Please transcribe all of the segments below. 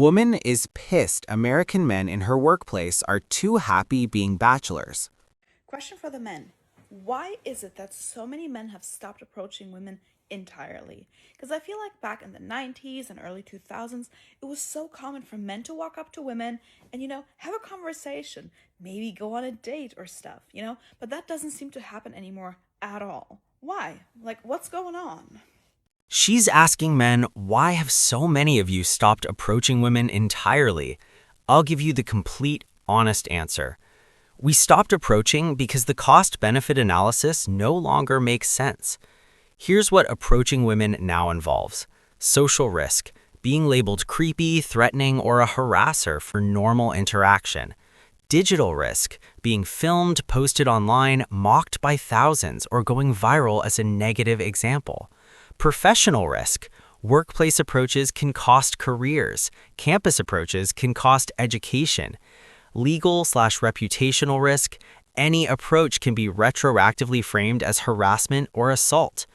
Woman is pissed American men in her workplace are too happy being bachelors. Question for the men. Why is it that so many men have stopped approaching women entirely? Because I feel like back in the 90s and early 2000s, it was so common for men to walk up to women and, have a conversation, maybe go on a date or stuff. But that doesn't seem to happen anymore at all. Why? Like, what's going on? She's asking men, why have so many of you stopped approaching women entirely? I'll give you the complete, honest answer. We stopped approaching because the cost-benefit analysis no longer makes sense. Here's what approaching women now involves. Social risk, being labeled creepy, threatening, or a harasser for normal interaction. Digital risk, being filmed, posted online, mocked by thousands, or going viral as a negative example. Professional risk, workplace approaches can cost careers. Campus approaches can cost education. Legal/reputational risk, any approach can be retroactively framed as harassment or assault.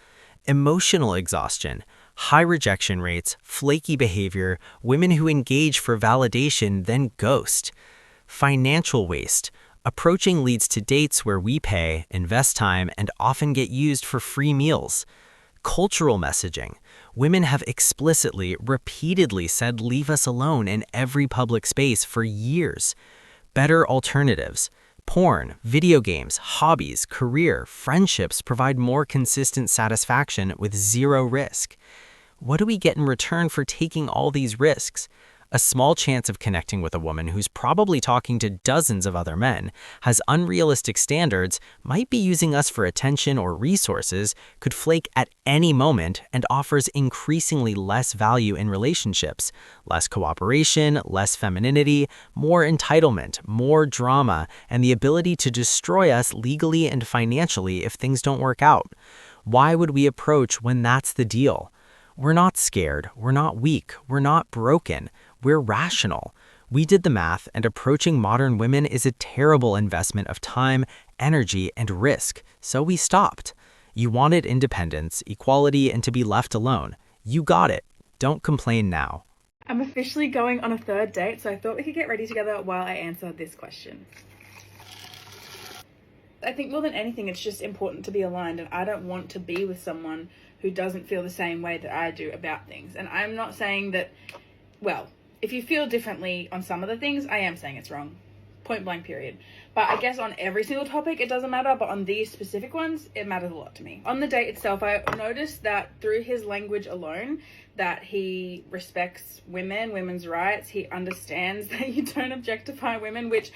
Emotional exhaustion, high rejection rates, flaky behavior, women who engage for validation then ghost. Financial waste, approaching leads to dates where we pay, invest time, and often get used for free meals. Cultural messaging, women have explicitly, repeatedly said leave us alone in every public space for years. Better alternatives. Porn, video games, hobbies, career, friendships provide more consistent satisfaction with zero risk. What do we get in return for taking all these risks? A small chance of connecting with a woman who's probably talking to dozens of other men, has unrealistic standards, might be using us for attention or resources, could flake at any moment, and offers increasingly less value in relationships. Less cooperation, less femininity, more entitlement, more drama, and the ability to destroy us legally and financially if things don't work out. Why would we approach when that's the deal? We're not scared, we're not weak, we're not broken. We're rational. We did the math, and approaching modern women is a terrible investment of time, energy, and risk, so we stopped. You wanted independence, equality, and to be left alone. You got it. Don't complain now. I'm officially going on a third date, so I thought we could get ready together while I answer this question. I think more than anything, it's just important to be aligned, and I don't want to be with someone who doesn't feel the same way that I do about things. And I'm not saying that, well, if you feel differently on some of the things, I am saying it's wrong. Point blank, period. But I guess on every single topic, it doesn't matter. But on these specific ones, it matters a lot to me. On the date itself, I noticed that through his language alone, that he respects women, women's rights. He understands that you don't objectify women, which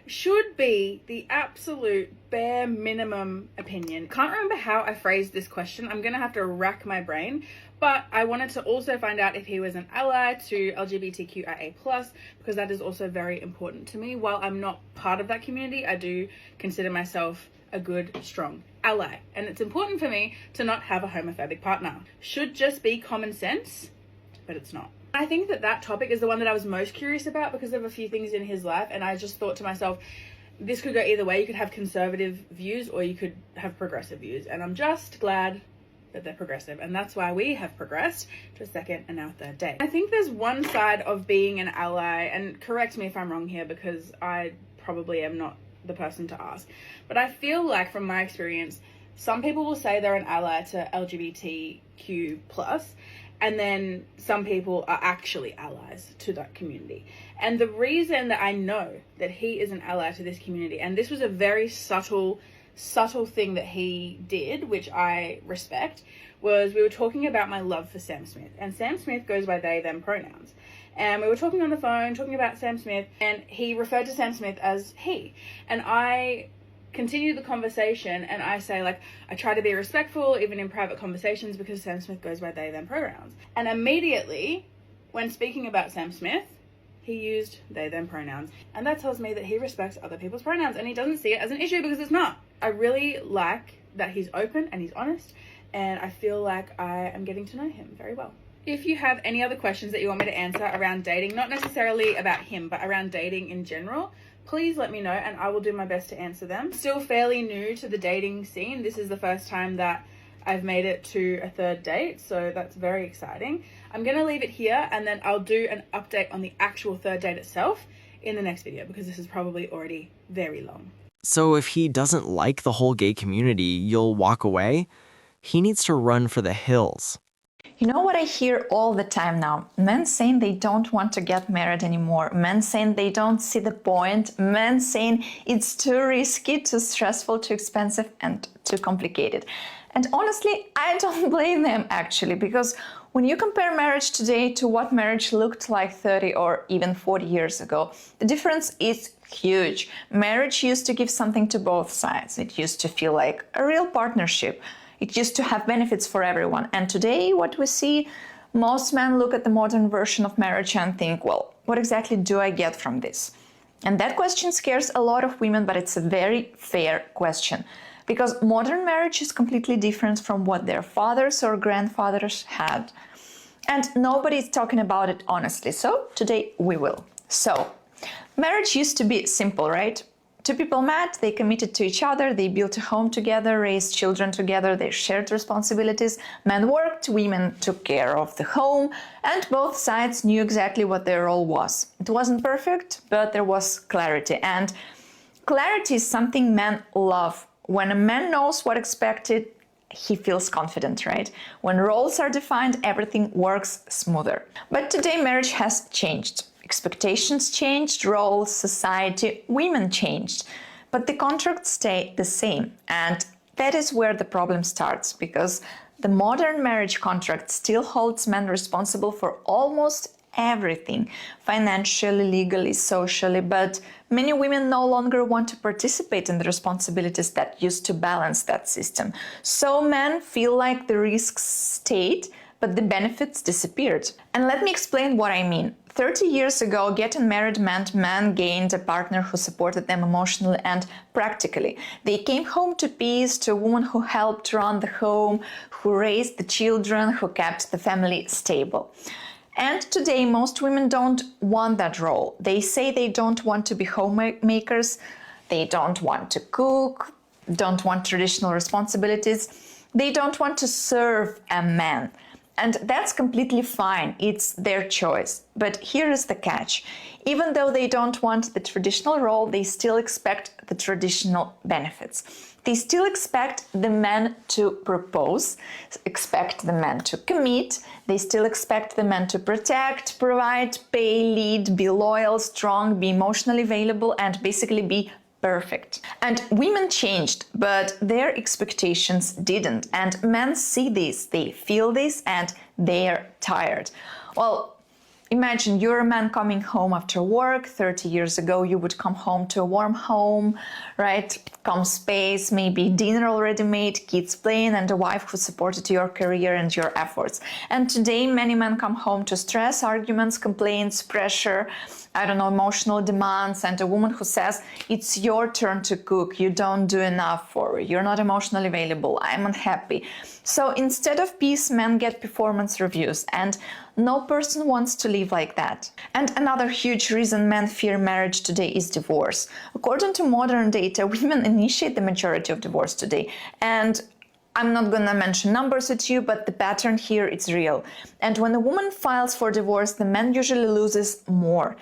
should be the absolute bare minimum opinion. Can't remember how I phrased this question. I'm going to have to rack my brain. But I wanted to also find out if he was an ally to LGBTQIA+, because that is also very important to me. While I'm not part of that community, I do consider myself a good, strong ally. And it's important for me to not have a homophobic partner. Should just be common sense, but it's not. I think that topic is the one that I was most curious about because of a few things in his life. And I just thought to myself, this could go either way. You could have conservative views or you could have progressive views. And I'm just glad that they're progressive, and that's why we have progressed to a second and now third date. I think there's one side of being an ally, and correct me if I'm wrong here because I probably am not the person to ask, but I feel like from my experience, some people will say they're an ally to LGBTQ+, and then some people are actually allies to that community. And the reason that I know that he is an ally to this community, and this was a very subtle thing that he did, which I respect, was we were talking about my love for Sam Smith. And Sam Smith goes by they, them pronouns. And we were talking on the phone, talking about Sam Smith, and he referred to Sam Smith as he. And I continued the conversation, and I say, like, I try to be respectful, even in private conversations, because Sam Smith goes by they, them pronouns. And immediately, when speaking about Sam Smith, he used they, them pronouns. And that tells me that he respects other people's pronouns and he doesn't see it as an issue because it's not. I really like that he's open and he's honest, and I feel like I am getting to know him very well. If you have any other questions that you want me to answer around dating, not necessarily about him, but around dating in general, please let me know and I will do my best to answer them. Still fairly new to the dating scene. This is the first time that I've made it to a third date, so that's very exciting. I'm going to leave it here, and then I'll do an update on the actual third date itself in the next video, because this is probably already very long. So if he doesn't like the whole gay community, you'll walk away? He needs to run for the hills. You know what I hear all the time now? Men saying they don't want to get married anymore. Men saying they don't see the point. Men saying it's too risky, too stressful, too expensive, and too complicated. And honestly, I don't blame them actually, because when you compare marriage today to what marriage looked like 30 or even 40 years ago, the difference is huge. Marriage used to give something to both sides. It used to feel like a real partnership. It used to have benefits for everyone. And today, what we see, most men look at the modern version of marriage and think, well, what exactly do I get from this? And that question scares a lot of women, but it's a very fair question. Because modern marriage is completely different from what their fathers or grandfathers had. And nobody is talking about it honestly. So today we will. So, marriage used to be simple, right? Two people met, they committed to each other, they built a home together, raised children together, they shared responsibilities. Men worked, women took care of the home, and both sides knew exactly what their role was. It wasn't perfect, but there was clarity. And clarity is something men love. When a man knows what expected, he feels confident, right? When roles are defined, everything works smoother. But today marriage has changed. Expectations changed, roles, society, women changed, but the contracts stay the same. And that is where the problem starts, because the modern marriage contract still holds men responsible for almost everything, financially, legally, socially, but many women no longer want to participate in the responsibilities that used to balance that system. So men feel like the risks stayed, but the benefits disappeared. And let me explain what I mean. 30 years ago, getting married meant men gained a partner who supported them emotionally and practically. They came home to peace, to a woman who helped run the home, who raised the children, who kept the family stable. And today, most women don't want that role. They say they don't want to be homemakers, they don't want to cook, don't want traditional responsibilities, they don't want to serve a man. And that's completely fine, it's their choice. But here is the catch. Even though they don't want the traditional role, they still expect the traditional benefits. They still expect the man to propose, expect the man to commit, they still expect the man to protect, provide, pay, lead, be loyal, strong, be emotionally available, and basically be perfect. And women changed, but their expectations didn't. And men see this, they feel this, and they're tired. Well, imagine you're a man coming home after work. 30 years ago, you would come home to a warm home, right? Calm space, maybe dinner already made, kids playing, and a wife who supported your career and your efforts. And today, many men come home to stress, arguments, complaints, pressure, emotional demands, and a woman who says, it's your turn to cook, you don't do enough, or you're not emotionally available, I'm unhappy. So instead of peace, men get performance reviews, and no person wants to live like that. And another huge reason men fear marriage today is divorce. According to modern data, women initiate the majority of divorce today. And I'm not gonna mention numbers with you, but the pattern here is real. And when a woman files for divorce, the man usually loses more.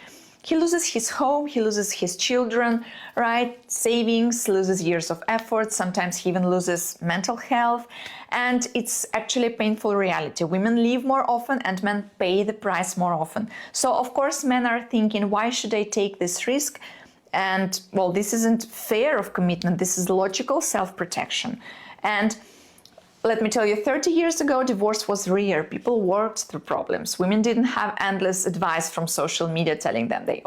He loses his home, he loses his children, right? Savings, loses years of effort, sometimes he even loses mental health. And it's actually a painful reality. Women leave more often and men pay the price more often. So of course men are thinking, why should I take this risk? And well, this isn't fair of commitment, this is logical self-protection. And let me tell you, 30 years ago, divorce was rare. People worked through problems. Women didn't have endless advice from social media telling them they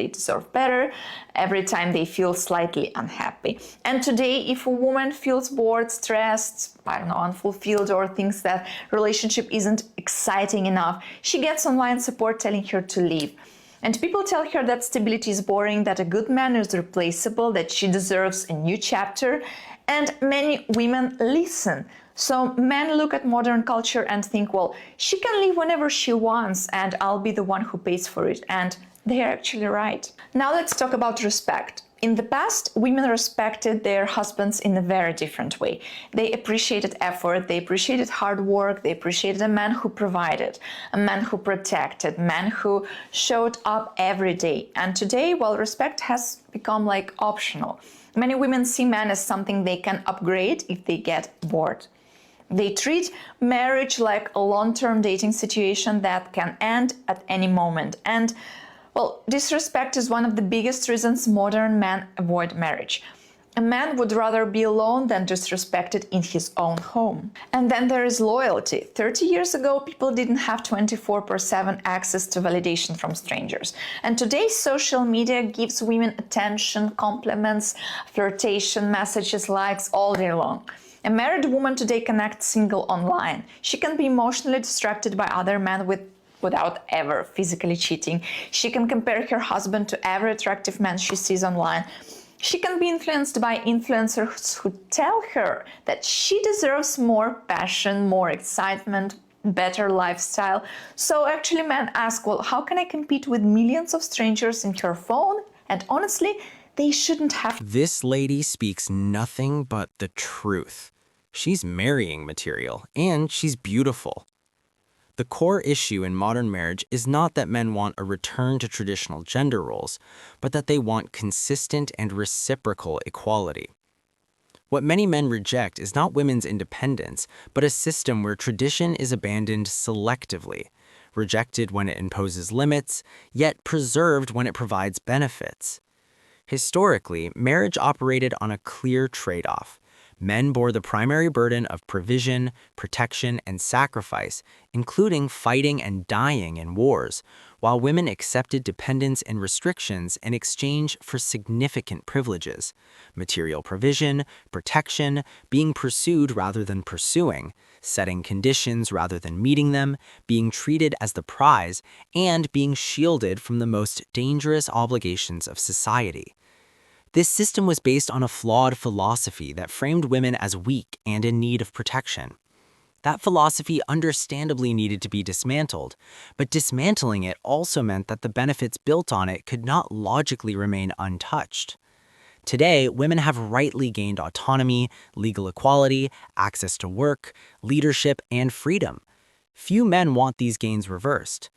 deserve better every time they feel slightly unhappy. And today, if a woman feels bored, stressed, unfulfilled, or thinks that relationship isn't exciting enough, she gets online support telling her to leave. And people tell her that stability is boring, that a good man is replaceable, that she deserves a new chapter. And many women listen. So men look at modern culture and think, well, she can leave whenever she wants and I'll be the one who pays for it. And they are actually right. Now let's talk about respect. In the past, women respected their husbands in a very different way. They appreciated effort, they appreciated hard work, they appreciated a man who provided, a man who protected, a man who showed up every day. And today, while respect has become like optional, many women see men as something they can upgrade if they get bored. They treat marriage like a long-term dating situation that can end at any moment. And well, disrespect is one of the biggest reasons modern men avoid marriage. A man would rather be alone than disrespected in his own home. And then there is loyalty. 30 years ago, people didn't have 24/7 access to validation from strangers. And today, social media gives women attention, compliments, flirtation, messages, likes all day long. A married woman today can act single online. She can be emotionally distracted by other men without ever physically cheating. She can compare her husband to every attractive man she sees online. She can be influenced by influencers who tell her that she deserves more passion, more excitement, better lifestyle. So actually men ask, well, how can I compete with millions of strangers in her phone? And honestly, they shouldn't have. This lady speaks nothing but the truth. She's marrying material, and she's beautiful. The core issue in modern marriage is not that men want a return to traditional gender roles, but that they want consistent and reciprocal equality. What many men reject is not women's independence, but a system where tradition is abandoned selectively, rejected when it imposes limits, yet preserved when it provides benefits. Historically, marriage operated on a clear trade-off. Men bore the primary burden of provision, protection, and sacrifice, including fighting and dying in wars, while women accepted dependence and restrictions in exchange for significant privileges: material provision, protection, being pursued rather than pursuing, setting conditions rather than meeting them, being treated as the prize, and being shielded from the most dangerous obligations of society. This system was based on a flawed philosophy that framed women as weak and in need of protection. That philosophy understandably needed to be dismantled, but dismantling it also meant that the benefits built on it could not logically remain untouched. Today, women have rightly gained autonomy, legal equality, access to work, leadership, and freedom. Few men want these gains reversed.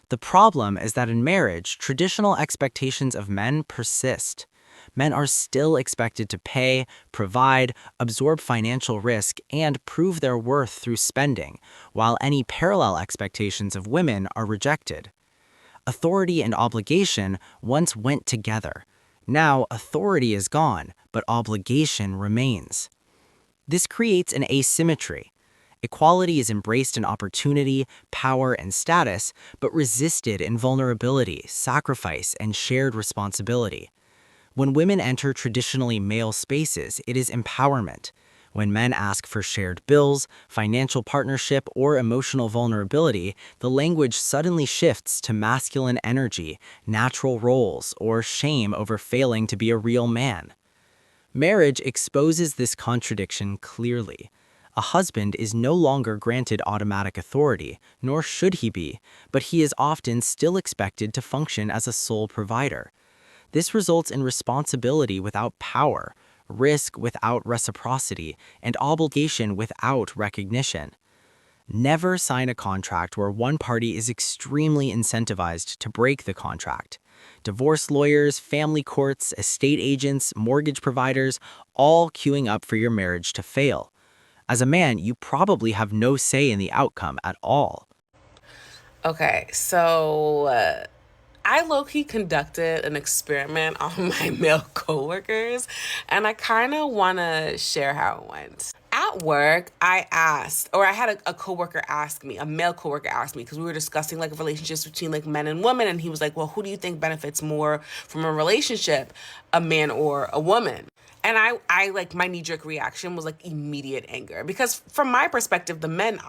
The problem is that in marriage, traditional expectations of men persist. Men are still expected to pay, provide, absorb financial risk, and prove their worth through spending, while any parallel expectations of women are rejected. Authority and obligation once went together. Now, authority is gone, but obligation remains. This creates an asymmetry. Equality is embraced in opportunity, power, and status, but resisted in vulnerability, sacrifice, and shared responsibility. When women enter traditionally male spaces, it is empowerment. When men ask for shared bills, financial partnership, or emotional vulnerability, the language suddenly shifts to masculine energy, natural roles, or shame over failing to be a real man. Marriage exposes this contradiction clearly. A husband is no longer granted automatic authority, nor should he be, but he is often still expected to function as a sole provider. This results in responsibility without power, risk without reciprocity, and obligation without recognition. Never sign a contract where one party is extremely incentivized to break the contract. Divorce lawyers, family courts, estate agents, mortgage providers, all queuing up for your marriage to fail. As a man, you probably have no say in the outcome at all. Okay, so I low-key conducted an experiment on my male coworkers, and I kind of want to share how it went. At work, I asked, or I had a coworker ask me, a male coworker asked me, because we were discussing like relationships between like men and women, and he was like, well, who do you think benefits more from a relationship, a man or a woman? And I like my knee-jerk reaction was like immediate anger, because from my perspective, the man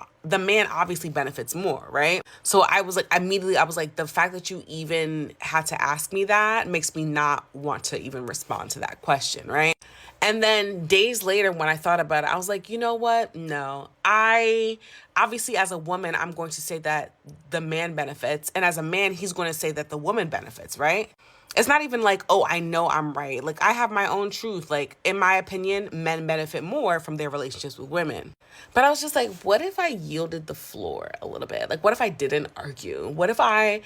obviously benefits more, right? So I was like, immediately, I was like, the fact that you even had to ask me that makes me not want to even respond to that question, right? And then days later, when I thought about it, I was like, you know what? No, I obviously, as a woman, I'm going to say that the man benefits. And as a man, he's going to say that the woman benefits, right? It's not even like, oh, I know I'm right. Like, I have my own truth. Like, in my opinion, men benefit more from their relationships with women. But I was just like, what if I yielded the floor a little bit? Like, what if I didn't argue? What if I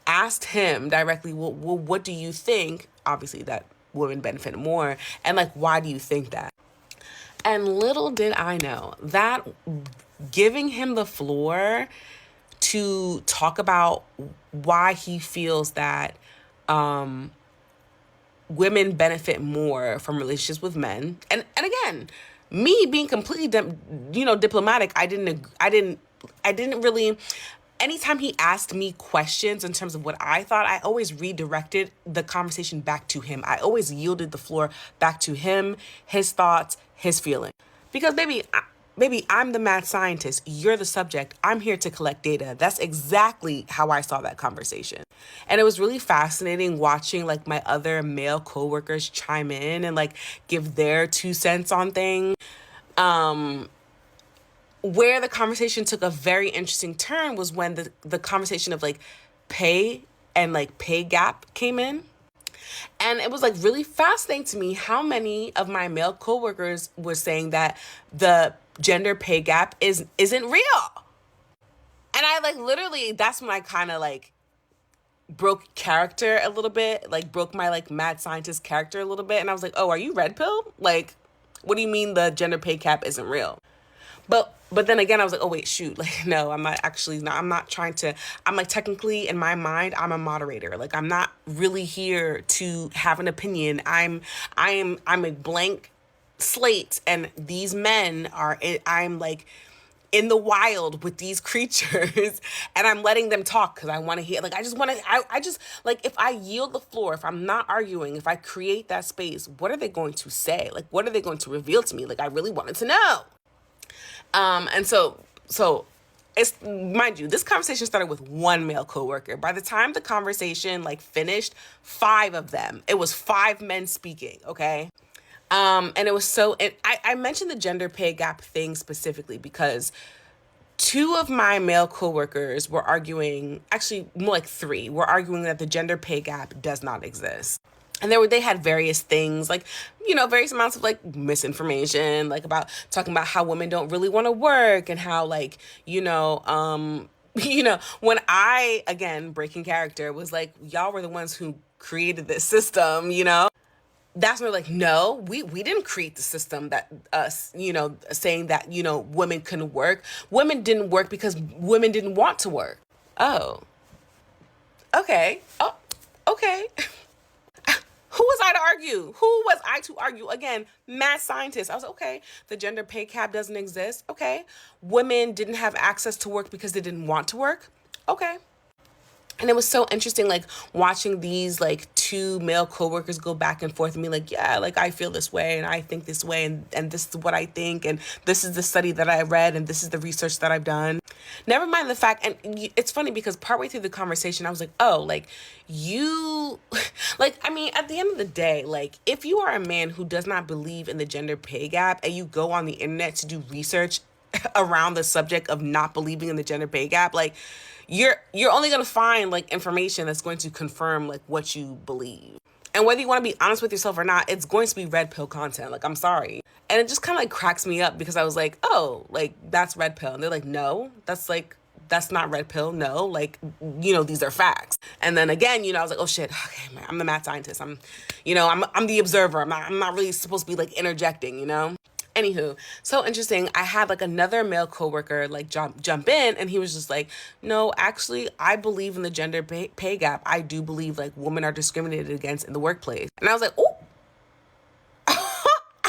asked him directly, well, what do you think? Obviously, that women benefit more. And like, why do you think that? And little did I know that giving him the floor to talk about why he feels that women benefit more from relationships with men. And again, me being completely diplomatic, I didn't really, anytime he asked me questions in terms of what I thought, I always redirected the conversation back to him. I always yielded the floor back to him, his thoughts, his feelings. Because baby, I'm the mad scientist. You're the subject. I'm here to collect data. That's exactly how I saw that conversation. And it was really fascinating watching like my other male coworkers chime in and like give their 2 cents on things. Where the conversation took a very interesting turn was when the conversation of like pay and like pay gap came in. And it was like really fascinating to me how many of my male coworkers were saying that the gender pay gap isn't real. And I like literally, that's when I kind of like broke character a little bit, like broke my like mad scientist character a little bit. And I was like, oh, are you red pill? Like, what do you mean the gender pay gap isn't real? But then again, I was like, oh wait, shoot, like no, I'm not trying to, I'm like technically in my mind, I'm a moderator. Like I'm not really here to have an opinion. I'm a blank slate, and these men are, I'm like in the wild with these creatures and I'm letting them talk because I want to hear, like, I just like, if I yield the floor, if I'm not arguing, if I create that space, what are they going to say? Like, what are they going to reveal to me? Like, I really wanted to know. And so it's, mind you, this conversation started with one male coworker. By the time the conversation like finished, 5 of them, it was 5 men speaking. Okay. And it was so, and I mentioned the gender pay gap thing specifically because 2 of my male coworkers were arguing, actually more like 3 were arguing that the gender pay gap does not exist. And they had various things, like, various amounts of like misinformation, like about talking about how women don't really want to work and how like, when I, again, breaking character, was like, y'all were the ones who created this system, that's when they're like, no, we didn't create the system that us, saying that, women couldn't work. Women didn't work because women didn't want to work. Oh, okay. Oh, okay. Who was I to argue? Who was I to argue? Again, mad scientist. I was like, okay, the gender pay gap doesn't exist. Okay. Women didn't have access to work because they didn't want to work. Okay. And it was so interesting, like watching these like 2 male coworkers go back and forth and be like, yeah, like I feel this way and I think this way and this is what I think and this is the study that I read and this is the research that I've done. Never mind the fact, and it's funny because partway through the conversation, I was like, oh, like you, like, I mean, at the end of the day, like if you are a man who does not believe in the gender pay gap and you go on the internet to do research around the subject of not believing in the gender pay gap, like you're only going to find like information that's going to confirm like what you believe. And whether you want to be honest with yourself or not, it's going to be red pill content. Like, I'm sorry. And it just kind of like cracks me up because I was like, oh, like that's red pill. And they're like, no, that's not red pill. No, like, these are facts. And then again, I was like, oh shit, okay, man, I'm the mad scientist. I'm the observer. I'm not really supposed to be like interjecting, Anywho, so interesting. I had like another male coworker like jump in, and he was just like, no, actually, I believe in the gender pay gap. I do believe like women are discriminated against in the workplace. And I was like, oh, I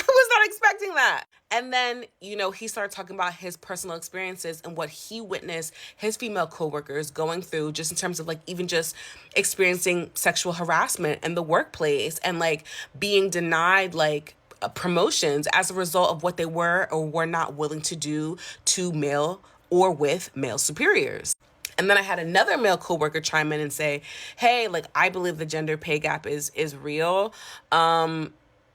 was not expecting that. And then, he started talking about his personal experiences and what he witnessed his female coworkers going through just in terms of like even just experiencing sexual harassment in the workplace and like being denied like promotions as a result of what they were or were not willing to do to male or with male superiors. And then I had another male coworker chime in and say, hey, like, I believe the gender pay gap is real.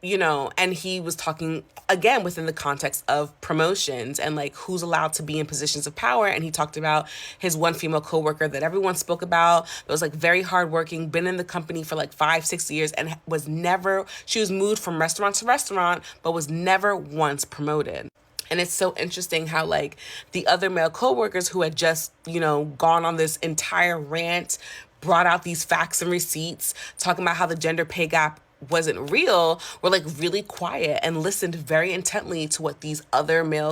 and he was talking again within the context of promotions and like who's allowed to be in positions of power. And he talked about his one female coworker that everyone spoke about, that was like very hardworking, been in the company for like 5-6 years, and she was moved from restaurant to restaurant, but was never once promoted. And it's so interesting how like the other male coworkers who had just, gone on this entire rant, brought out these facts and receipts, talking about how the gender pay gap wasn't real, were like really quiet and listened very intently to what these other men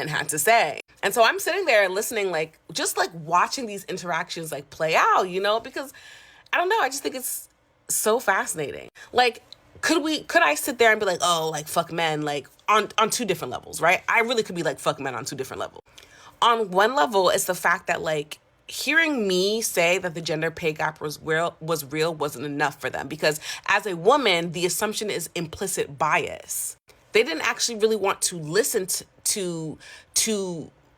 had to say. And so I'm sitting there listening, like just like watching these interactions like play out, because I don't know, I just think it's so fascinating. Like, could I sit there and be like, oh, like fuck men, like on two different levels, right? I really could be like fuck men on two different levels. On one level, it's the fact that like hearing me say that the gender pay gap was real wasn't enough for them, because as a woman, the assumption is implicit bias. They didn't actually really want to listen to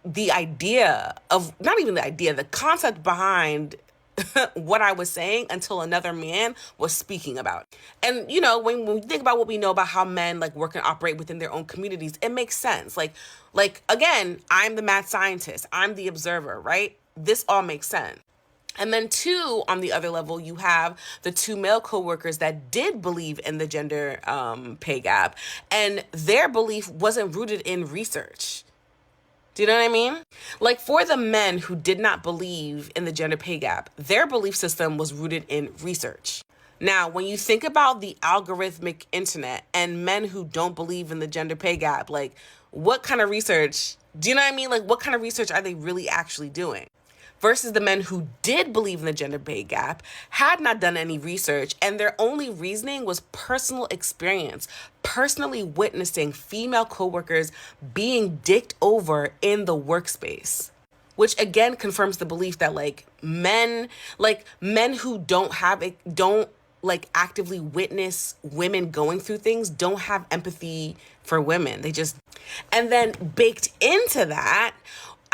the idea of, not even the idea, the concept behind what I was saying until another man was speaking about it. And, when we think about what we know about how men like work and operate within their own communities, it makes sense. Like again, I'm the mad scientist. I'm the observer, right? This all makes sense. And then two, on the other level, you have the two male coworkers that did believe in the gender pay gap, and their belief wasn't rooted in research. Do you know what I mean? Like for the men who did not believe in the gender pay gap, their belief system was rooted in research. Now, when you think about the algorithmic internet and men who don't believe in the gender pay gap, like what kind of research, do you know what I mean? Like what kind of research are they really actually doing? Versus the men who did believe in the gender pay gap, had not done any research, and their only reasoning was personal experience, personally witnessing female coworkers being dicked over in the workspace. Which again confirms the belief that men who don't actively witness women going through things don't have empathy for women. And then baked into that,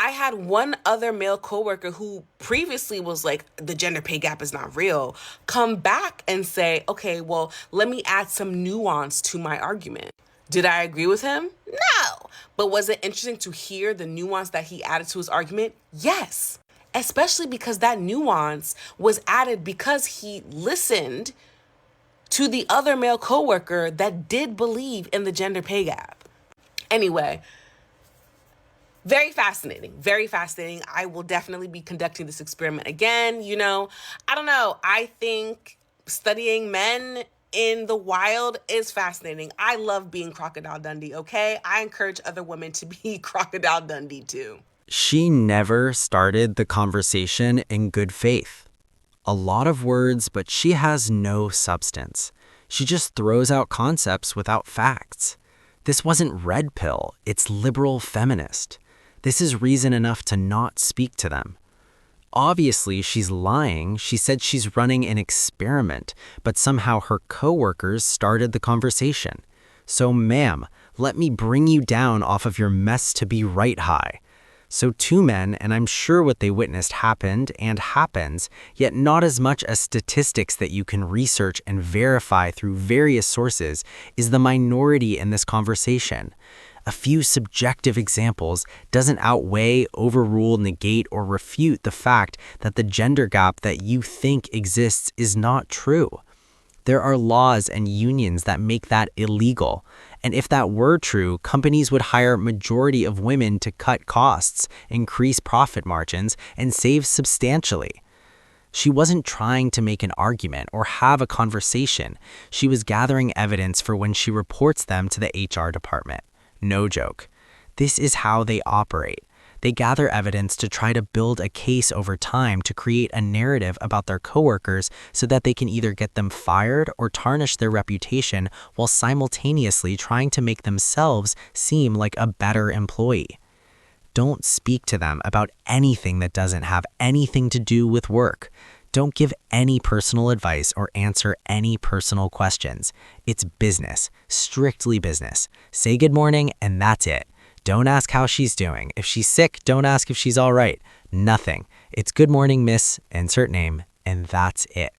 I had one other male coworker who previously was like, the gender pay gap is not real, come back and say, okay, well, let me add some nuance to my argument. Did I agree with him? No. But was it interesting to hear the nuance that he added to his argument? Yes. Especially because that nuance was added because he listened to the other male coworker that did believe in the gender pay gap. Anyway, very fascinating, very fascinating. I will definitely be conducting this experiment again. I don't know. I think studying men in the wild is fascinating. I love being Crocodile Dundee, okay? I encourage other women to be Crocodile Dundee too. She never started the conversation in good faith. A lot of words, but she has no substance. She just throws out concepts without facts. This wasn't red pill, it's liberal feminist. This is reason enough to not speak to them. Obviously, she's lying. She said she's running an experiment, but somehow her coworkers started the conversation. So, ma'am, let me bring you down off of your mess to be right high. So two men, and I'm sure what they witnessed happened and happens, yet not as much as statistics that you can research and verify through various sources, is the minority in this conversation. A few subjective examples doesn't outweigh, overrule, negate, or refute the fact that the gender gap that you think exists is not true. There are laws and unions that make that illegal. And if that were true, companies would hire majority of women to cut costs, increase profit margins, and save substantially. She wasn't trying to make an argument or have a conversation. She was gathering evidence for when she reports them to the HR department. No joke. This is how they operate. They gather evidence to try to build a case over time to create a narrative about their coworkers so that they can either get them fired or tarnish their reputation while simultaneously trying to make themselves seem like a better employee. Don't speak to them about anything that doesn't have anything to do with work. Don't give any personal advice or answer any personal questions. It's business, strictly business. Say good morning and that's it. Don't ask how she's doing. If she's sick, don't ask if she's all right. Nothing. It's good morning, miss, insert name, and that's it.